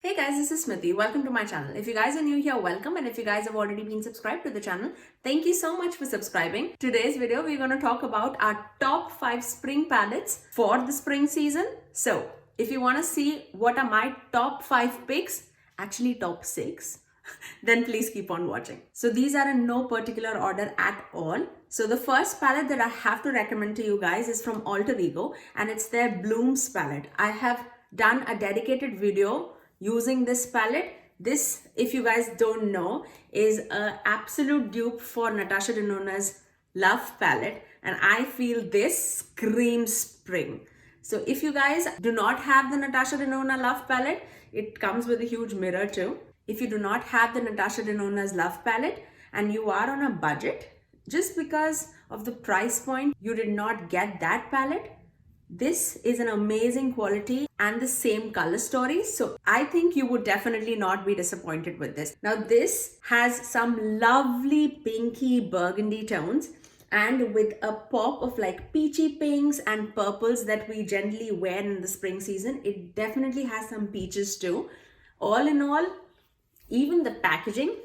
Hey guys, this is Smithy. Welcome to my channel. If you guys are new here, welcome. And if you guys have already been subscribed to the channel, thank you so much for subscribing. Today's video, we're going to talk about our top 5 spring palettes for the spring season. So if you want to see what are my top 5 picks, actually top 6, then please keep on watching. So these are in no particular order at all. So the first palette that I have to recommend to you guys is from Alter Ego, and it's their Blooms palette. I have done a dedicated video using this palette. This, if you guys don't know, is an absolute dupe for Natasha Denona's Love palette, and I feel this screams spring. So if you guys do not have the Natasha Denona Love palette, it comes with a huge mirror too. If you do not have the Natasha Denona's Love palette and you are on a budget, just because of the price point, you did not get that palette, this is an amazing quality and the same color story. So I think you would definitely not be disappointed with this. Now this has some lovely pinky burgundy tones, and with a pop of like peachy pinks and purples that we generally wear in the spring season. It definitely has some peaches too. All in all, even the packaging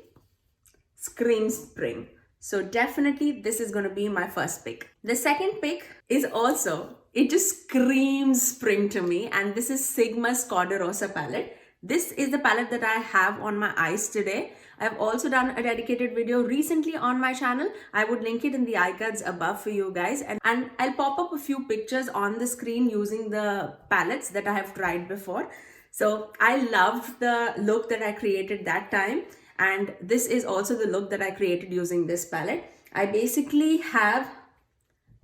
screams spring. So definitely this is going to be my first pick. The second pick is also, it just screams spring to me, and this is Sigma's Cor De Rosa palette. This is the palette that I have on my eyes today. I've also done a dedicated video recently on my channel. I would link it in the icons above for you guys, and I'll pop up a few pictures on the screen using the palettes that I have tried before. So I loved the look that I created that time, and this is also the look that I created using this palette. I basically have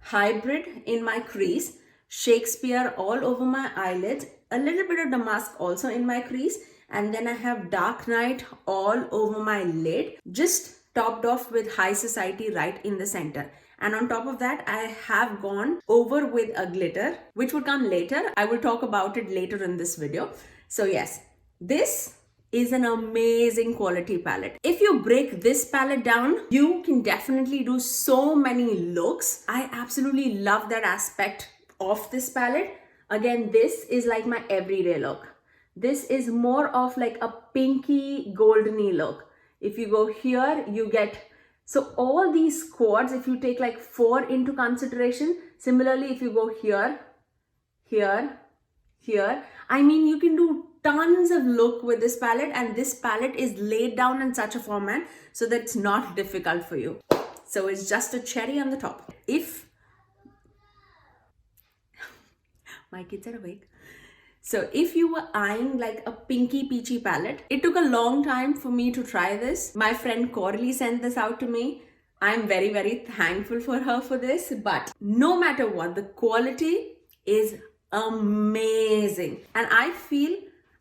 hybrid in my crease, Shakespeare all over my eyelids, a little bit of damask also in my crease, and then I have dark night all over my lid, just topped off with high society right in the center. And on top of that, I have gone over with a glitter, which would come later. I will talk about it later in this video. So yes, this is an amazing quality palette. If you break this palette down, you can definitely do so many looks. I absolutely love that aspect of this palette. Again, this is like my everyday look. This is more of like a pinky goldeny look. If you go here, you get, so all these quads, if you take like 4 into consideration, similarly if you go here, here, here, I mean, you can do tons of look with this palette, and this palette is laid down in such a format so that it's not difficult for you. So it's just a cherry on the top. If my kids are awake. So if you were eyeing like a pinky peachy palette, it took a long time for me to try this. My friend Corley sent this out to me. I'm very, very thankful for her for this, but no matter what, the quality is amazing. And I feel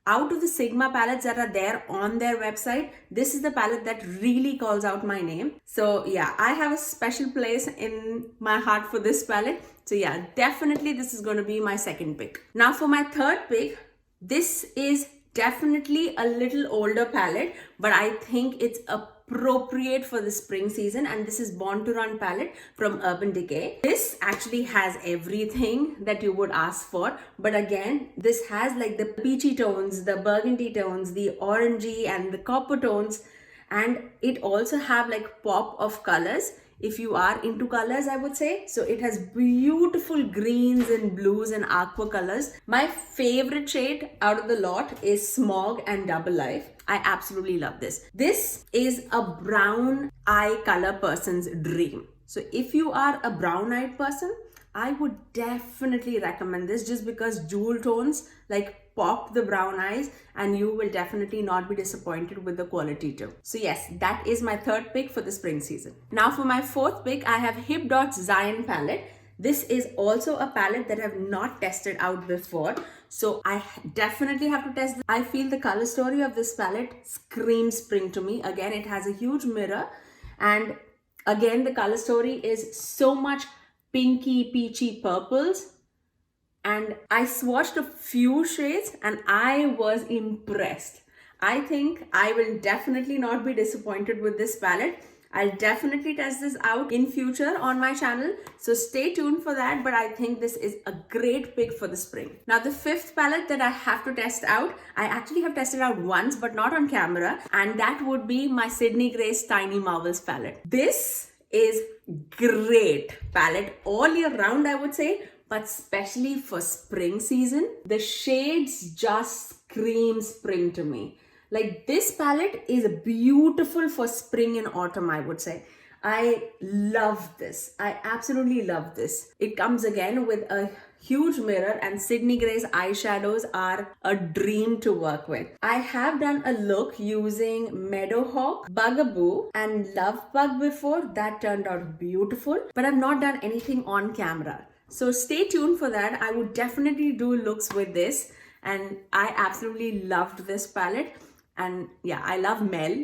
out of the Sigma palettes that are there on their website, this is the palette that really calls out my name. So yeah, I have a special place in my heart for this palette. So yeah, definitely this is going to be my second pick. Now for my third pick, this is definitely a little older palette, but I think it's appropriate for the spring season, and this is Born to Run palette from Urban Decay. This actually has everything that you would ask for, but again, this has like the peachy tones, the burgundy tones, the orangey and the copper tones, and it also have like pop of colors if you are into colors, I would say. So it has beautiful greens and blues and aqua colors. My favorite shade out of the lot is Smog and Double Life. I absolutely love this. This is a brown eye color person's dream. So if you are a brown eyed person, I would definitely recommend this, just because jewel tones like pop the brown eyes, and you will definitely not be disappointed with the quality too. So yes, that is my third pick for the spring season. Now for my fourth pick, I have Hipdot's Zion palette. This is also a palette that I have not tested out before, so I definitely have to test this. I feel the color story of this palette screams spring to me. Again, it has a huge mirror, and again, the color story is so much pinky peachy purples, and I swatched a few shades and I was impressed. I think I will definitely not be disappointed with this palette. I'll definitely test this out in future on my channel, so stay tuned for that. But I think this is a great pick for the spring. Now the fifth palette that I have to test out, I actually have tested out once but not on camera, and that would be my Sydney Grace Tiny Marvels palette. This is great palette all year round, I would say, but especially for spring season. The shades just scream spring to me. Like, this palette is beautiful for spring and autumn, I would say. I love this. I absolutely love this. It comes again with a huge mirror, and Sydney Grace eyeshadows are a dream to work with. I have done a look using Meadowhawk, Bugaboo and Lovebug before. That turned out beautiful, but I've not done anything on camera. So stay tuned for that. I would definitely do looks with this, and I absolutely loved this palette. And yeah, I love Mel.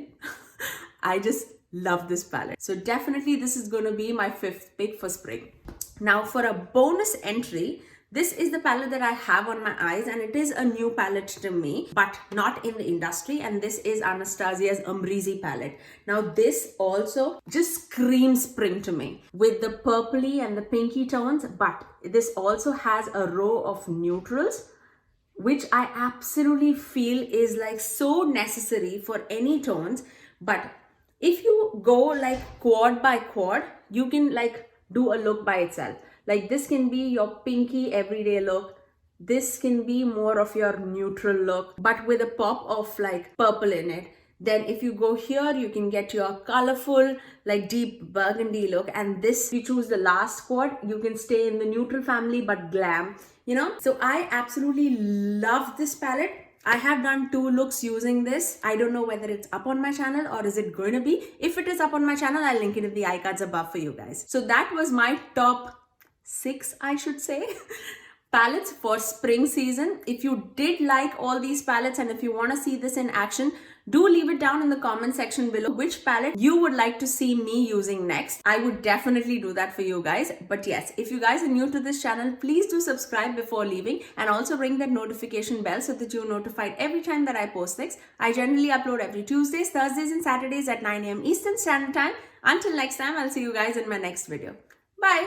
I just love this palette. So definitely this is going to be my fifth pick for spring. Now for a bonus entry, this is the palette that I have on my eyes, and it is a new palette to me, but not in the industry. And this is Anastasia's Amrezy palette. Now this also just screams spring to me with the purpley and the pinky tones, but this also has a row of neutrals, which I absolutely feel is like so necessary for any tones. But if you go like quad by quad, you can like do a look by itself. Like, this can be your pinky everyday look. This can be more of your neutral look, but with a pop of like purple in it. Then if you go here, you can get your colorful, like deep burgundy look. And this, if you choose the last quad, you can stay in the neutral family, but glam, you know? So I absolutely love this palette. I have done 2 looks using this. I don't know whether it's up on my channel or is it going to be. If it is up on my channel, I'll link it in the iCards above for you guys. So that was my top 6, I should say, palettes for spring season. If you did like all these palettes and if you want to see this in action, do leave it down in the comment section below which palette you would like to see me using next. I would definitely do that for you guys. But yes, if you guys are new to this channel, please do subscribe before leaving, and also ring that notification bell so that you're notified every time that I post next. I generally upload every Tuesdays, Thursdays and Saturdays at 9 AM Eastern Standard Time. Until next time, I'll see you guys in my next video. Bye.